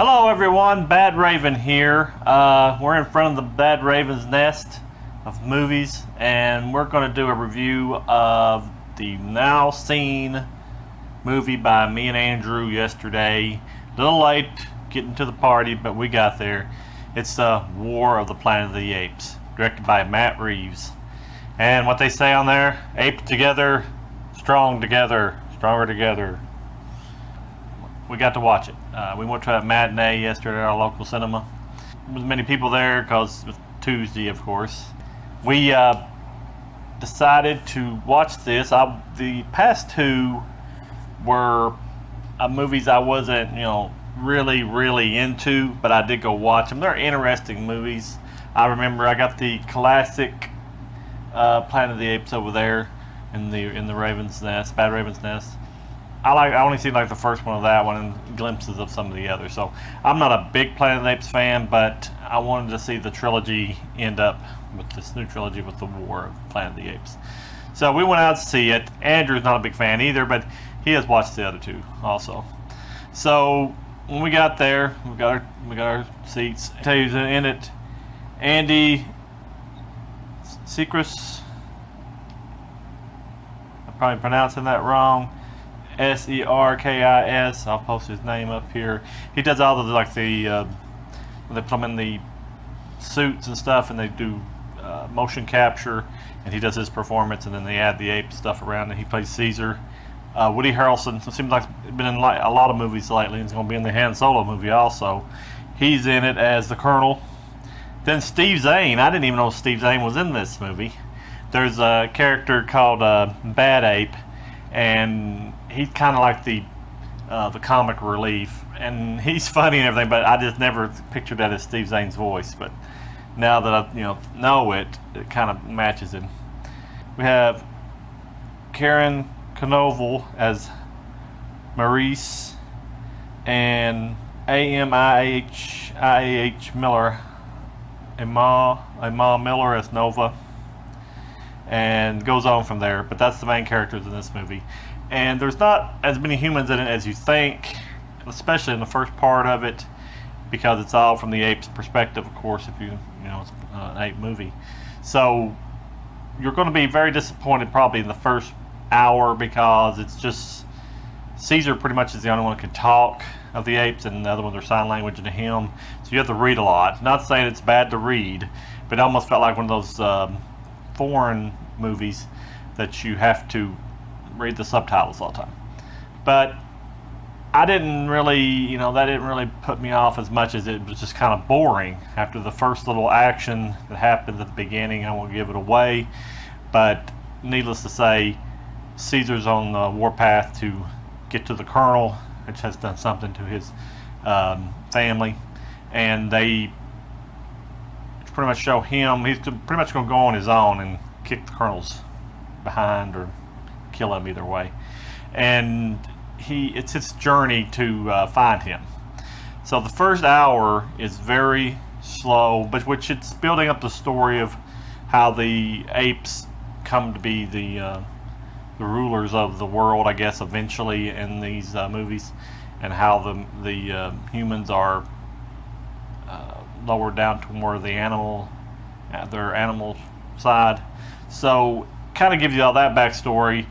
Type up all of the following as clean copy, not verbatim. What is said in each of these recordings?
Hello everyone, Badraven here. We're in front of the Badraven's nest of movies, and we're going to do a review of the now seen movie by me and Andrew yesterday. A little late getting to the party, but we got there. It's War of the Planet of the Apes, directed by Matt Reeves. And what they say on there, ape together, strong together, stronger together. We got to watch it. We went to a matinee yesterday at our local cinema. There was many people there because it was Tuesday, of course. We decided to watch this. The past two were movies I wasn't, really into, but I did go watch them. They're interesting movies. I remember I got the classic Planet of the Apes over there in the Raven's Nest, Bad Raven's Nest. I only seen the first one of that one and glimpses of some of the others. So I'm not a big Planet of the Apes fan, but I wanted to see the trilogy end up with this new trilogy with the War of Planet of the Apes. So we went out to see it. Andrew's not a big fan either, but he has watched the other two also. So when we got there, we got our seats. I tell you who's in it: Andy Serkis. I'm probably pronouncing that wrong. Serkis. I'll post his name up here. He does all the when they put him in the suits and stuff, and they do motion capture, and he does his performance, and then they add the ape stuff around, and he plays Caesar. Woody Harrelson seems like he's been in a lot of movies lately, and he's going to be in the Han Solo movie also. He's in it as the Colonel. Then Steve Zahn. I didn't even know Steve Zahn was in this movie. There's a character called Bad Ape, and he's kind of like the comic relief, and he's funny and everything, but I just never pictured that as Steve Zahn's voice. But now that I know it kind of matches him. We have Karen Knovel as Maurice, and Amih Miller, Amah Miller as Nova, and goes on from there. But that's the main characters in this movie. And there's not as many humans in it as you think, especially in the first part of it, because it's all from the ape's perspective, of course, if it's an ape movie. So you're going to be very disappointed probably in the first hour, because it's just Caesar pretty much is the only one who can talk of the apes, and the other ones are sign language to him. So you have to read a lot. Not saying it's bad to read, but it almost felt like one of those foreign movies that you have to read the subtitles all the time. But I didn't really, that didn't really put me off as much as it was just kind of boring after the first little action that happened at the beginning. I won't give it away, but needless to say, Caesar's on the warpath to get to the Colonel, which has done something to his family, and they pretty much show him he's pretty much going to go on his own and kick the Colonel's behind or kill him either way. And it's his journey to find him. So the first hour is very slow, but which it's building up the story of how the apes come to be the rulers of the world, I guess, eventually in these movies, and how the humans are lowered down to more of the their animal side. So kind of gives you all that backstory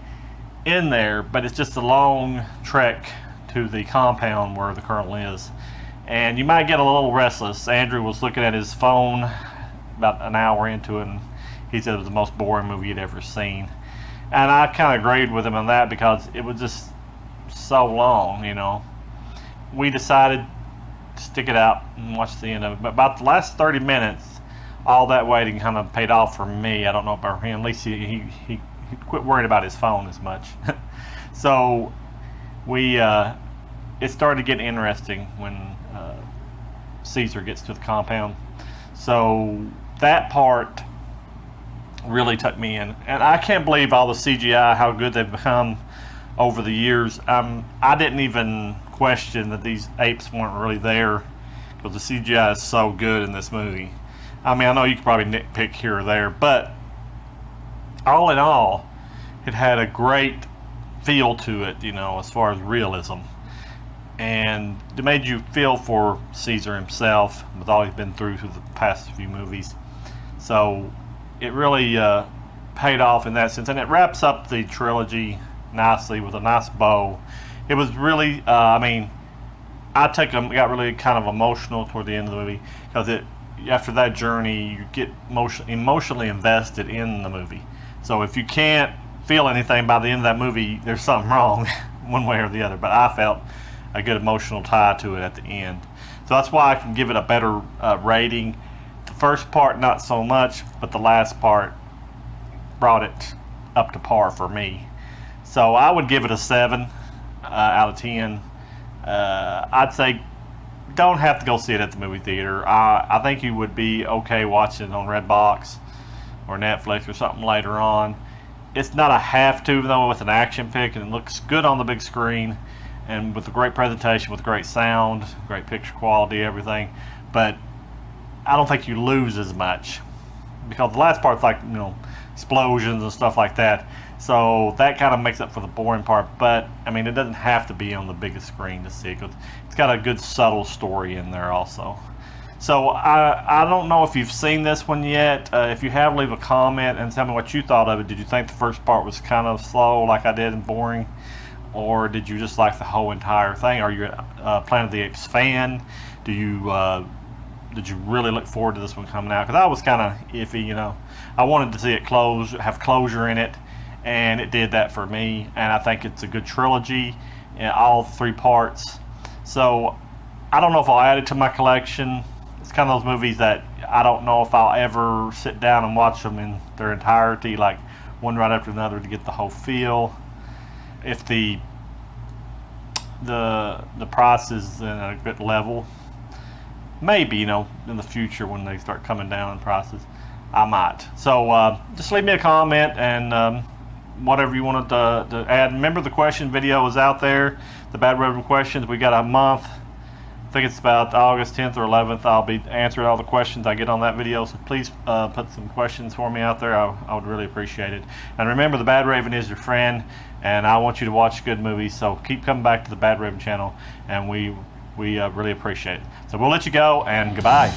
in there, but it's just a long trek to the compound where the Colonel is, and you might get a little restless. Andrew was looking at his phone about an hour into it, and he said it was the most boring movie he'd ever seen, and I kind of agreed with him on that because it was just so long. We decided to stick it out and watch the end of it, but about the last 30 minutes, all that waiting kind of paid off for me. I don't know about him. At least he quit worrying about his phone as much. So it started getting interesting when Caesar gets to the compound. So that part really took me in, and I can't believe all the CGI, how good they've become over the years. I didn't even question that these apes weren't really there, because the CGI is so good in this movie. I mean, I know you could probably nitpick here or there, but all in all, it had a great feel to it, as far as realism. and it made you feel for Caesar himself with all he's been through the past few movies. So it really paid off in that sense, and it wraps up the trilogy nicely with a nice bow. It was really, I got really kind of emotional toward the end of the movie, because after that journey you get emotionally invested in the movie. So if you can't feel anything by the end of that movie, there's something wrong one way or the other. But I felt a good emotional tie to it at the end, so that's why I can give it a better rating. The first part not so much, but the last part brought it up to par for me. So I would give it a 7 out of 10. I'd say don't have to go see it at the movie theater. I think you would be okay watching it on Redbox or Netflix or something later on. It's not a have to, though. It's an action pick, and it looks good on the big screen, and with a great presentation, with great sound, great picture quality, everything. But I don't think you lose as much, because the last part's like, explosions and stuff like that. So that kind of makes up for the boring part. But I mean, it doesn't have to be on the biggest screen to see it, 'cause it's got a good subtle story in there also. So I don't know if you've seen this one yet. If you have, leave a comment and tell me what you thought of it. Did you think the first part was kind of slow like I did and boring? Or did you just like the whole entire thing? Are you a Planet of the Apes fan? Did you really look forward to this one coming out? Because I was kind of iffy, I wanted to see it have closure in it, and it did that for me. And I think it's a good trilogy in all 3 parts. So I don't know if I'll add it to my collection. It's kind of those movies that I don't know if I'll ever sit down and watch them in their entirety, like one right after another, to get the whole feel. If the price is in a good level, maybe, in the future when they start coming down in prices, I might. So just leave me a comment and whatever you wanted to add. Remember, the question video is out there, the Badraven questions. We got a month. I think it's about August 10th or 11th. I'll be answering all the questions I get on that video, so please put some questions for me out there. I would really appreciate it. And remember, the Badraven is your friend, and I want you to watch good movies, so keep coming back to the Badraven channel, and we really appreciate it. So we'll let you go, and goodbye.